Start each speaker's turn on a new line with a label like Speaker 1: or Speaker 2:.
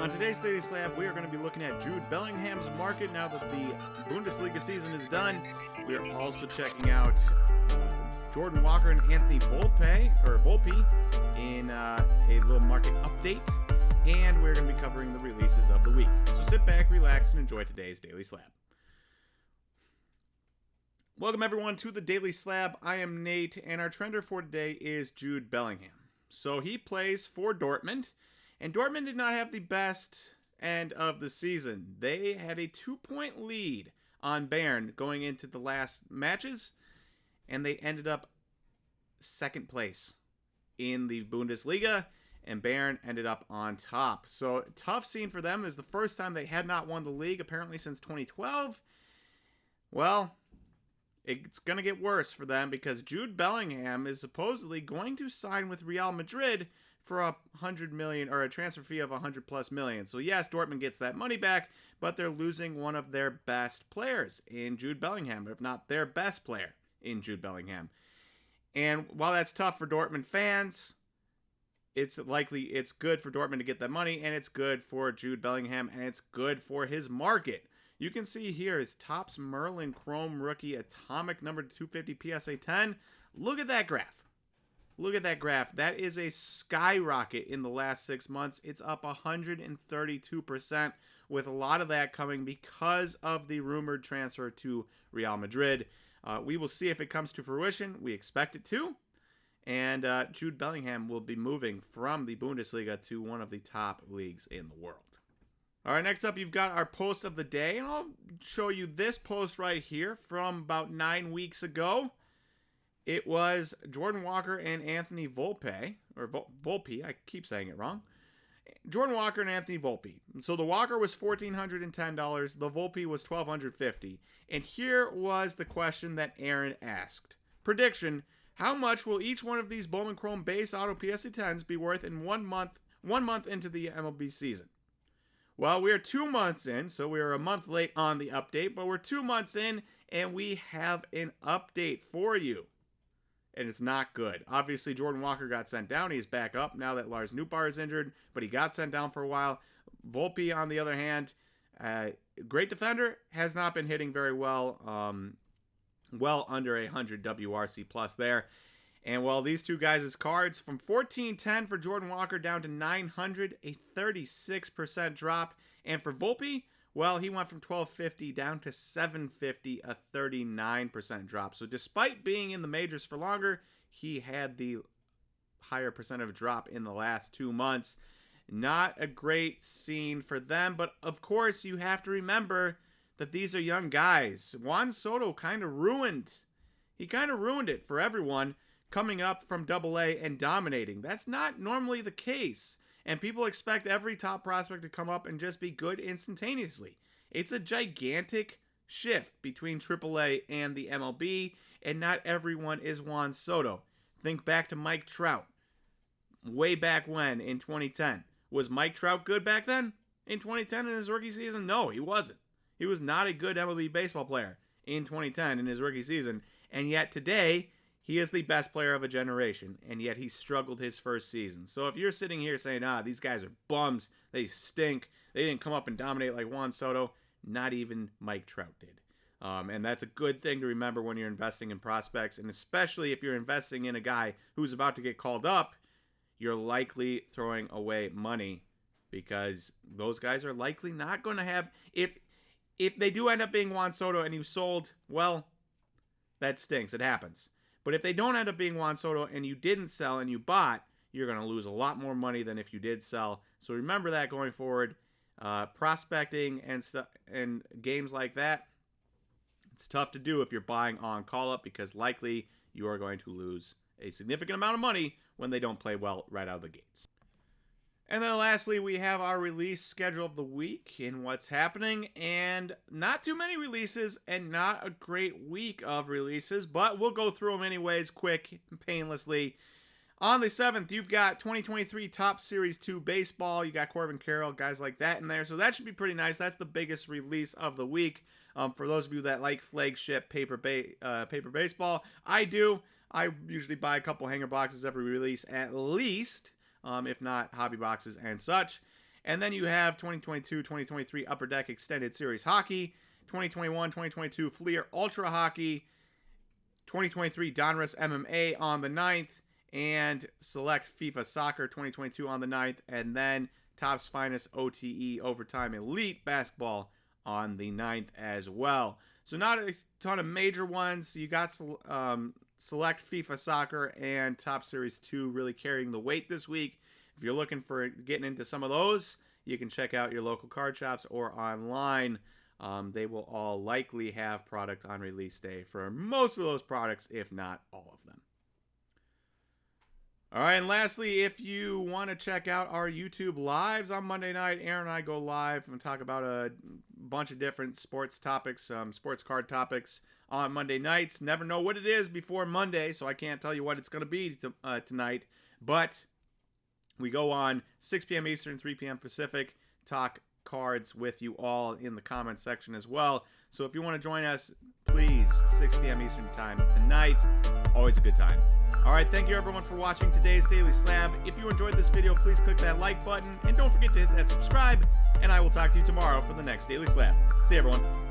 Speaker 1: On today's Daily Slab, we are going to be looking at Jude Bellingham's market now that the Bundesliga season is done. We are also checking out Jordan Walker and Anthony Volpe in a little market update. And we're going to be covering the releases of the week. So sit back, relax, and enjoy today's Daily Slab. Welcome everyone to the Daily Slab. I am Nate, and our trender for today is Jude Bellingham. So he plays for Dortmund. And Dortmund did not have the best end of the season. They had a 2-point lead on Bayern going into the last matches, and they ended up second place in the Bundesliga, and Bayern ended up on top. So tough scene for them. This is the first time they had not won the league, apparently since 2012. Well, it's going to get worse for them because Jude Bellingham is supposedly going to sign with Real Madrid for $100 million, or a transfer fee of $100+ million. So yes, Dortmund gets that money back, but they're losing one of their best players in Jude Bellingham, if not their best player in Jude Bellingham. And while that's tough for Dortmund fans, it's good for Dortmund to get that money, and it's good for Jude Bellingham, and it's good for his market. You can see here his Topps Merlin Chrome Rookie Atomic number 250 PSA 10. Look at that graph. Look at that graph. That is a skyrocket in the last 6 months. It's up 132%, with a lot of that coming because of the rumored transfer to Real Madrid. We will see if it comes to fruition. We expect it to. And Jude Bellingham will be moving from the Bundesliga to one of the top leagues in the world. All right, next up, you've got our post of the day. And I'll show you this post right here from about 9 weeks ago. It was Jordan Walker and Anthony Volpe, or Volpe, I keep saying it wrong. Jordan Walker and Anthony Volpe. So the Walker was $1,410, the Volpe was $1,250. And here was the question that Aaron asked. Prediction, how much will each one of these Bowman Chrome base auto PSA 10s be worth in 1 month into the MLB season? Well, we are 2 months in, so we are a month late on the update, but we're 2 months in, and we have an update for you. And it's not good. Obviously, Jordan Walker got sent down. He's back up now that Lars Nootbaar is injured, but he got sent down for a while. Volpe, on the other hand, great defender, has not been hitting very well. Well under 100 WRC plus there. And while these two guys' cards, from 1410 for Jordan Walker down to 900, a 36% drop. And for Volpe, well, he went from 1250 down to 750, a 39% drop. So despite being in the majors for longer, he had the higher percent of drop in the last 2 months. Not a great scene for them, but of course you have to remember that these are young guys. Juan Soto kind of ruined it for everyone coming up from AA and dominating. That's not normally the case. And people expect every top prospect to come up and just be good instantaneously. It's a gigantic shift between AAA and the MLB, and not everyone is Juan Soto. Think back to Mike Trout. Way back when, in 2010. Was Mike Trout good back then? In 2010 in his rookie season? No, he wasn't. He was not a good MLB baseball player in 2010 in his rookie season. And yet today, he is the best player of a generation, and yet he struggled his first season. So if you're sitting here saying, these guys are bums, they stink, they didn't come up and dominate like Juan Soto, not even Mike Trout did. And that's a good thing to remember when you're investing in prospects, and especially if you're investing in a guy who's about to get called up, you're likely throwing away money because those guys are likely not going to have... If they do end up being Juan Soto and you sold, well, that stinks. It happens. But if they don't end up being Juan Soto and you didn't sell and you bought, you're going to lose a lot more money than if you did sell. So remember that going forward. Prospecting and games like that, it's tough to do if you're buying on call-up because likely you are going to lose a significant amount of money when they don't play well right out of the gates. And then lastly, we have our release schedule of the week and what's happening. And not too many releases and not a great week of releases, but we'll go through them anyways, quick and painlessly. On the 7th, you've got 2023 Topps Series 2 Baseball. You got Corbin Carroll, guys like that in there. So that should be pretty nice. That's the biggest release of the week. For those of you that like flagship paper baseball, I do. I usually buy a couple hanger boxes every release at least. If not hobby boxes and such. And then you have 2022-2023 Upper Deck Extended Series Hockey, 2021-2022 Fleer Ultra Hockey, 2023 Donruss MMA on the 9th, and Select FIFA Soccer 2022 on the 9th, and then Topps Finest OTE Overtime Elite Basketball on the 9th as well. So not a ton of major ones. You got Select FIFA Soccer and Top Series 2 really carrying the weight this week. If you're looking for getting into some of those, you can check out your local card shops or online. They will all likely have product on release day for most of those products, if not all of them. All right, and lastly, if you want to check out our YouTube lives on Monday night, Aaron and I go live and talk about a bunch of different sports topics, sports card topics on Monday nights. Never know what it is before Monday, so I can't tell you what it's going to be tonight. But we go on 6 p.m. Eastern, 3 p.m. Pacific, talk cards with you all in the comments section as well. So if you want to join us, please, 6 p.m. Eastern time tonight. Always a good time. All right, thank you everyone for watching today's Daily Slab. If you enjoyed this video, please click that like button, and don't forget to hit that subscribe, and I will talk to you tomorrow for the next Daily Slab. See you, everyone.